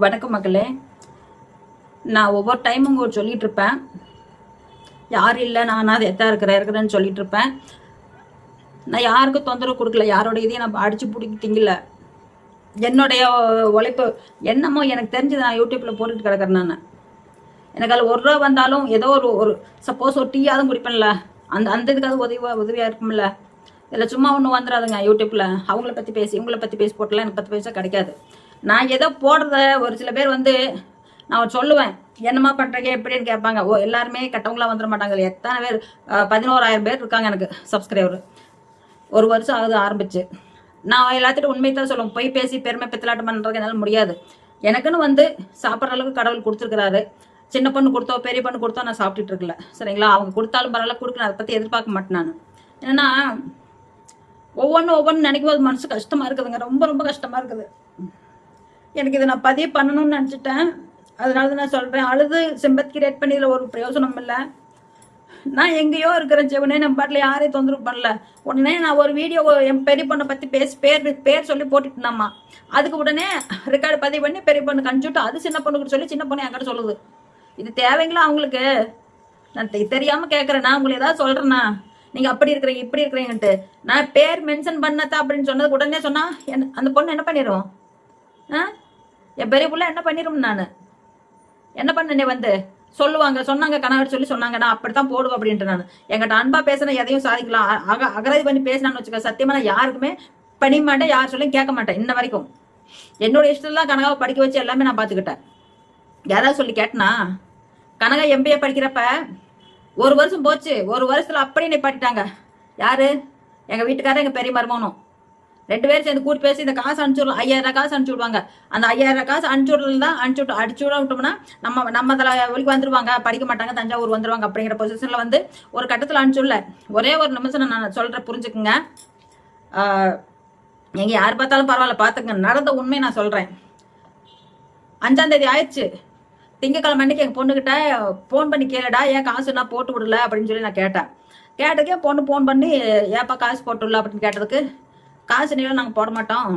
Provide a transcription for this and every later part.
வணக்கம் மக்களே. நான் ஒவ்வொரு டைமும் உங்களுக்கு சொல்லிட்டு இருப்பேன், யாரும் இல்லை நான் அது இருக்கிறேன்னு சொல்லிட்டு இருப்பேன். நான் யாருக்கும் தொந்தரவு கொடுக்கல, யாரோட இதையும் நான் அடிச்சு பிடிக்க திங்கல. என்னுடைய உழைப்பு என்னமோ எனக்கு தெரிஞ்சது நான் யூடியூப்ல போட்டுட்டு கிடக்கிறேன். நான் எனக்கு அதில் ஒரு ரூபா வந்தாலும் ஏதோ ஒரு சப்போஸ் ஒரு டீயாவது குடிப்பேன்ல, அந்த இதுக்காக உதவியா இருக்கும்ல. இதில் சும்மா ஒன்றும் வந்துடாதுங்க. யூடியூப்ல அவங்கள பற்றி பேசி இவங்கள பற்றி பேசி போட்டலாம் எனக்கு 10 பைசா கிடைக்காது. நான் ஏதோ போடுறத ஒரு சில பேர் நான் சொல்லுவேன், என்னமா பண்ணுறீங்க எப்படின்னு கேட்பாங்க. எல்லாருமே கட்டவங்களாம் வந்துட மாட்டாங்க. எத்தனை பேர் 11,000 பேர் இருக்காங்க எனக்கு சப்ஸ்கிரைபர். ஒரு வருஷம் ஆகுது ஆரம்பிச்சு. நான் எல்லாத்திட்டும் உண்மை தான் சொல்லுவேன், போய் பேசி பெருமை பித்தலாட்டம் பண்ணுறதுக்கு என்னால் முடியாது. எனக்குன்னு சாப்பிட்ற அளவுக்கு கடவுள் கொடுத்துருக்கிறாரு. சின்ன பொண்ணு கொடுத்தோ பெரிய பொண்ணு கொடுத்தோ நான் சாப்பிட்டுட்டு இருக்கல, சரிங்களா? அவங்க கொடுத்தாலும் பரவாயில்ல, கொடுக்கணும், அதை பற்றி எதிர்பார்க்க மாட்டேன் நான். என்னன்னா ஒவ்வொன்றும் நினைக்கும் போது மனசு கஷ்டமா இருக்குதுங்க, ரொம்ப ரொம்ப கஷ்டமா இருக்குது. எனக்கு இதை நான் பதிவு பண்ணணும்னு நினச்சிட்டேன், அதனால தான் நான் சொல்கிறேன். அழுது சிம்பத் கிரியேட் பண்ணி இதில் ஒரு பிரயோஜனம் இல்லை. நான் எங்கேயோ இருக்கிறேன் செவனே, நம்ம பாட்டில் யாரையும் தொந்தரவு பண்ணல. உடனே நான் ஒரு வீடியோ என் பெரிய பொண்ணை பற்றி பேர் சொல்லி போட்டுட்டுனாம்மா. அதுக்கு உடனே ரெக்கார்டு பதிவு பண்ணி பெரிய பொண்ணுக்கு அனுப்பிச்சுட்டு அது சின்ன பொண்ணுக்கு சொல்லி சின்ன பொண்ணு என்கிட்ட சொல்லுது. இது தேவைங்களா அவங்களுக்கு? நான் தெரியாமல் கேட்குறேன். நான் உங்களுக்கு ஏதாவது சொல்கிறேன்னா நீங்கள் அப்படி இருக்கிறீங்க இப்படி இருக்கிறீங்கன்ட்டு நான் பேர் மென்ஷன் பண்ணதா அப்படின்னு சொன்னது உடனே சொன்னால் அந்த பொண்ணு என்ன பண்ணிடும்? என் பெரிய பிள்ளை என்ன பண்ணிடும்? நான் என்ன பண்ணனே சொன்னாங்க கணவர் சொல்லி சொன்னாங்க, நான் அப்படித்தான் போடுவேன் அப்படின்ட்டு. நான் எங்கிட்ட அன்பா பேசினா எதையும் சாதிக்கலாம். அகராதி பண்ணி பேசினான்னு வச்சுக்க, சத்தியமா நான் யாருக்குமே பண்ண மாட்டேன், யார் சொல்லியும் கேட்க மாட்டேன். இன்ன வரைக்கும் என்னோட இஷ்டம்லாம் கனகாவை படிக்க வச்சு எல்லாமே நான் பார்த்துக்கிட்டேன். யாராவது சொல்லி கேட்டனா? கனகா MBA படிக்கிறப்ப 1 வருஷம் போச்சு, 1 வருஷத்துல அப்படியே நிப்பாட்டிட்டாங்க. யாரு? எங்க வீட்டுக்காரர் எங்க பெரிய மருமகனும் 2 பேரும் சேர்ந்து கூட்டி பேசி இந்த காசு அனுப்பிச்சு 5,000 காசு அனுப்பிச்சு விடுவாங்க. அந்த 5,000 காசு அனுப்பிச்சு தான் அடிச்சு விட்டோம்னா நம்ம தலைவலிக்கு வந்துருவாங்க, படிக்க மாட்டாங்க, தஞ்சாவூர் வந்துருவாங்க. அப்படிங்கிற பொசிஷன்ல ஒரு கட்டத்தில் அனுப்பிச்சுடல. ஒரே ஒரு நிமிஷம் நான் சொல்றேன், புரிஞ்சுக்குங்க. எங்க யார் பார்த்தாலும் பரவாயில்ல, பார்த்துங்க, நடந்த உண்மையை நான் சொல்றேன். 5ஆம் தேதி ஆயிடுச்சு. திங்கக்கிழமை அன்னைக்கு எங்கள் பொண்ணுக்கிட்ட ஃபோன் பண்ணி கேளுடா, ஏன் காசு நான் போட்டு விடல அப்படின்னு சொல்லி நான் கேட்டதுக்கே பொண்ணு ஃபோன் பண்ணி ஏப்பா காசு போட்டு விடல அப்படின்னு கேட்டதுக்கு, காசு நீங்களும் நாங்கள் போட மாட்டோம்,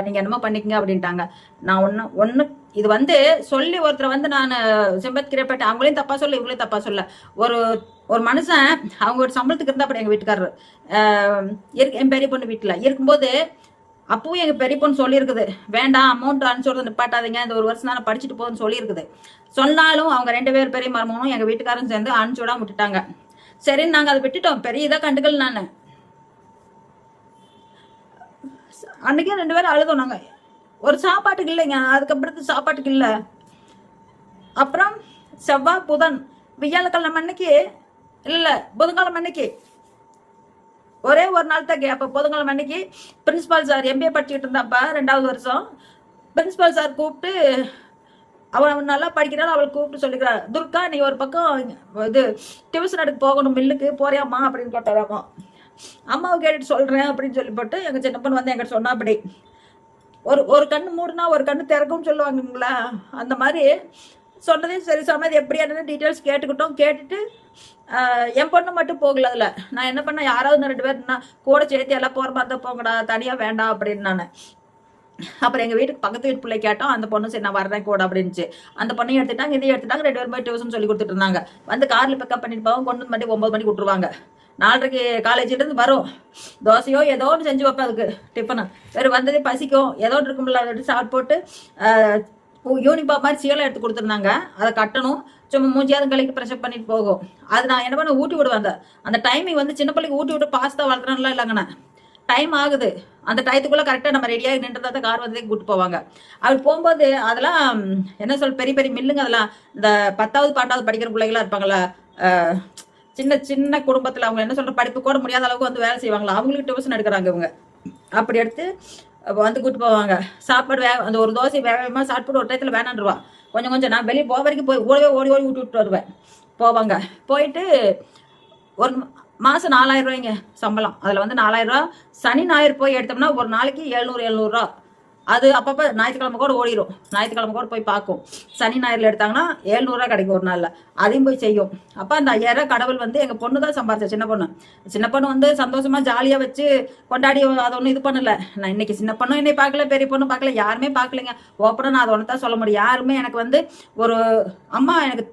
நீங்கள் என்னமோ பண்ணிக்கங்க அப்படின்ட்டாங்க. நான் ஒன்று இது சொல்லி ஒருத்தரை நான் சிம்பத் கிரியேட் அவங்களையும் தப்பா சொல்ல இவங்களையும் தப்பா சொல்ல. ஒரு மனுஷன் அவங்க ஒரு சம்பளத்துக்கு இருந்தால் அப்படி எங்கள் வீட்டுக்காரரு என் பெரிய பொண்ணு வீட்டில் இருக்கும்போது அப்பவும் எங்கள் பெரிய பொண்ணு சொல்லியிருக்குது, வேண்டாம் அமௌண்ட் அனுப்பிச்சு நிப்பாட்டாதீங்க, இந்த 1 வருஷம் தான் படிச்சுட்டு போகுதுன்னு சொல்லியிருக்குது. சொன்னாலும் அவங்க 2 பேர் பெரிய மருமகனும் எங்கள் வீட்டுக்காரரும் சேர்ந்து அனுப்பிச்சு விடாம விட்டுட்டாங்க. சரின்னு நாங்கள் அதை விட்டுட்டோம், பெரிய இதாக கண்டுக்கல. நான் அன்னைக்கே 2 பேரும் அழுதோம். நாங்கள் ஒரு சாப்பாட்டுக்கு இல்லைங்க, அதுக்கப்புறத்து சாப்பாட்டுக்கு இல்லை. அப்புறம் செவ்வாய் புதன் வியாழக்கிழமை அன்னைக்கு இல்லை புதன்கிழமை அன்னைக்கு ஒரே ஒரு நாள் தான் கேப்ப. புதன்கிழமை அன்னைக்கு பிரின்சிபால் சார் MBA படிச்சுக்கிட்டு இருந்தாப்ப 2வது வருஷம் பிரின்சிபால் சார் கூப்பிட்டு, அவன் நல்லா படிக்கிறாள், அவளை கூப்பிட்டு சொல்லிக்கிறாள், துர்கா நீ ஒரு பக்கம் இது டியூஷன் எடுக்க போகணும், மில்லுக்கு போறியாம்மா அப்படின்னு கேட்டாராமா. அம்மாவை கேட்டுட்டு சொல்றேன் அப்படின்னு சொல்லி போட்டு எங்க சின்ன பொண்ணு என்கிட்ட சொன்னா. அப்படி ஒரு கண்ணு மூடுனா ஒரு கண்ணு திறக்கும்னு சொல்லுவாங்கங்களா, அந்த மாதிரி சொன்னதையும் சரி சமயம் எப்படியான டீட்டெயில்ஸ் கேட்டுட்டு என் பொண்ணு மட்டும் போகல. அதில் நான் என்ன பண்ணேன், யாராவது 2 பேர் கூட சேர்த்து எல்லாம் போகிற மாதிரி தான் போங்கடா, தனியாக வேண்டாம் அப்படின்னு நான். அப்புறம் எங்கள் வீட்டுக்கு பக்கத்து வீட்டு பிள்ளை கேட்டோம், அந்த பொண்ணு சரி நான் வரேன் கூட அப்படின்னுச்சு. அந்த பொண்ணையும் எடுத்துட்டாங்க, இதையும் எடுத்துட்டாங்க. 2 பேரும் போய் டியூஷன் சொல்லி கொடுத்துட்டு இருந்தாங்க. காரில் பிக்கப் பண்ணிட்டு போவோம், கொண்டு வந்து 9 மணிக்கு விட்டுருவாங்க. 4:30 காலேஜிலேருந்து வரும், தோசையோ ஏதோ ஒன்று செஞ்சு வைப்பேன் அதுக்கு டிஃபனு. வேறு வந்ததே பசிக்கும், ஏதோ ஒன்று இருக்கும்ல, அதை சாப்பிட்டு போட்டு யூனிஃபார்ம் மாதிரி சீலை எடுத்து கொடுத்துருந்தாங்க, அதை கட்டணும். சும்மா மூஞ்சியாவது கழிக்கு ப்ரெஷப் பண்ணிட்டு போகும். அது நான் என்ன பண்ண ஊட்டி விடுவேன். அந்த டைமிங் சின்ன பிள்ளைக்கு ஊட்டி விட்டு பாஸ்தா வளர்த்துறோம்லாம் இல்லைங்கண்ணா, டைம் ஆகுது. அந்த டயத்துக்குள்ளே கரெக்டாக நம்ம ரெடியாகி நின்றுதான் தான் கார் வந்ததே கூப்பிட்டு போவாங்க. அப்படி போகும்போது அதெல்லாம் என்ன பெரிய பெரிய மில்லுங்க. அதெல்லாம் இந்த 10வது 12வது படிக்கிற பிள்ளைகளாம் இருப்பாங்களா, சின்ன குடும்பத்தில் அவங்க என்ன படிப்பு கூட முடியாத அளவுக்கு வேலை செய்வாங்களா, அவங்களுக்கு டியூஷன் எடுக்கிறாங்க இவங்க. அப்படி எடுத்து கூப்பிட்டு போவாங்க. சாப்பாடு அந்த ஒரு தோசை வேகமாக சாப்பிட்டு ஒரு டயத்தில் வேணான்ருவா. கொஞ்சம் நான் வெளியே போக வரைக்கும் போய் ஓடி விட்டு வருவேன். போவாங்க. போயிட்டு ஒரு மாதம் 4,000 ரூபாய்ங்க சம்பளம். அதில் 4,000 ரூபா சனி ஞாயிறு போய் எடுத்தோம்னா ஒரு நாளைக்கு 700 ரூபா. அது அப்பப்போ ஞாயிற்றுக்கிழமை கூட ஓடிடும், ஞாயிற்றுக்கிழமை கூட போய் பார்க்கும். சனி ஞாயிறில் எடுத்தாங்கன்னா 700 கிடைக்கும் ஒரு நாளில், அதையும் போய் செய்யும். அப்போ அந்த 5000 கடவுள் வந்து எங்கள் பொண்ணு தான் சம்பாரிச்சா. சின்ன பொண்ணு வந்து சந்தோஷமாக ஜாலியாக வச்சு கொண்டாடி அதை ஒன்றும் இது பண்ணலை. நான் இன்னைக்கு சின்ன பொண்ணும் என்னை பார்க்கல, பெரிய பொண்ணும் பார்க்கல, யாருமே பார்க்கலைங்க. ஓப்பனாக நான் அதை ஒன்று தான் சொல்ல முடியும். யாருமே எனக்கு வந்து ஒரு அம்மா எனக்கு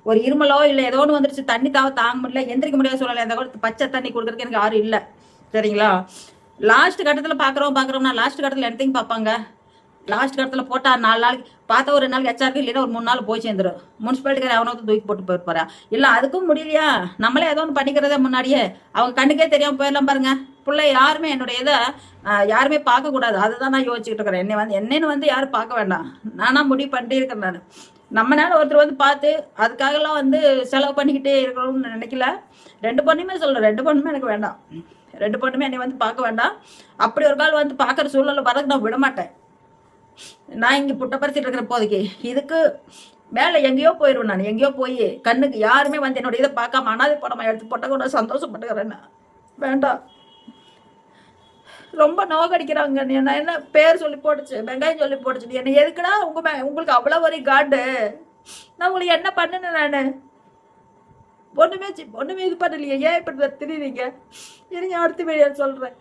ஒரு இருமலோ இல்லை ஏதோ ஒன்று வந்துருச்சு, தண்ணி தாங்க முடியல, எந்திரிக்க முடியாத சொல்லலை, அந்த கூட பச்சை தண்ணி கொடுக்குறதுக்கு எனக்கு யாரும் இல்லை. சரிங்களா? லாஸ்ட் கட்டத்தில் பார்க்குறோம்னா லாஸ்ட் கட்டத்தில் என்னத்தையும் பார்ப்பாங்க. லாஸ்ட் கட்டத்தில் போட்டால் 4 நாளைக்கு பார்த்தா ஒரு 2 நாளைக்கு எச்சாருக்கு, இல்லைன்னா ஒரு 3 நாள் போய் சேர்ந்துடும். முனிசிபாலிட்டிக்கார அவனை தூக்கி போட்டு போயிருப்பாரா? இல்லை அதுக்கும் முடியலையா, நம்மளே ஏதோ ஒன்று பண்ணிக்கிறதே முன்னாடியே அவங்க கண்ணுக்கே தெரியாமல் போயிடலாம் பாருங்க. பிள்ளை யாருமே என்னுடைய இதை யாருமே பார்க்கக்கூடாது. அதுதான் நான் யோசிச்சுக்கிட்டு இருக்கிறேன். என்னன்னு வந்து யாரும் பார்க்க வேண்டாம், நானா முடிவு பண்ணிட்டே இருக்கிறேன். நான் நம்மனால ஒருத்தர் வந்து பார்த்து அதுக்காகலாம் வந்து செலவு பண்ணிக்கிட்டே இருக்கணும்னு நினைக்கல. 2 பொண்ணுமே சொல்கிறேன், 2 பொண்ணுமே எனக்கு வேண்டாம். 2 பொண்ணுமே என்னை வந்து பார்க்க வேண்டாம். அப்படி ஒரு கால் வந்து பார்க்குற சூழ்நிலை வரதுக்கு நான் விட மாட்டேன். நான் இங்கே புட்டப்பரிசிட்டு இருக்கிற போதைக்கு இதுக்கு மேலே எங்கேயோ போயிடுவேன். நான் எங்கேயோ போய் கண்ணுக்கு யாருமே வந்து என்னோட இதை பார்க்காம அனாதை படமாக எடுத்து போட்ட கூட சந்தோஷப்பட்டுக்கிறேன். வேண்டாம், ரொம்ப நோக்கடிக்கிறாங்க. நான் என்ன பேர் சொல்லி போட்டுச்சு, வெங்காயம் சொல்லி போட்டுச்சு, என்ன எதுக்குடா உங்களுக்கு அவ்வளோ ஒரு காண்டு? நான் உங்களுக்கு என்ன பண்ணுனேன்? நான் ஒன்றுமே இது பண்ணலையே, ஏன் இப்படி தெரியுறீங்க? இருங்க அடுத்த வீடியோ சொல்கிறேன்.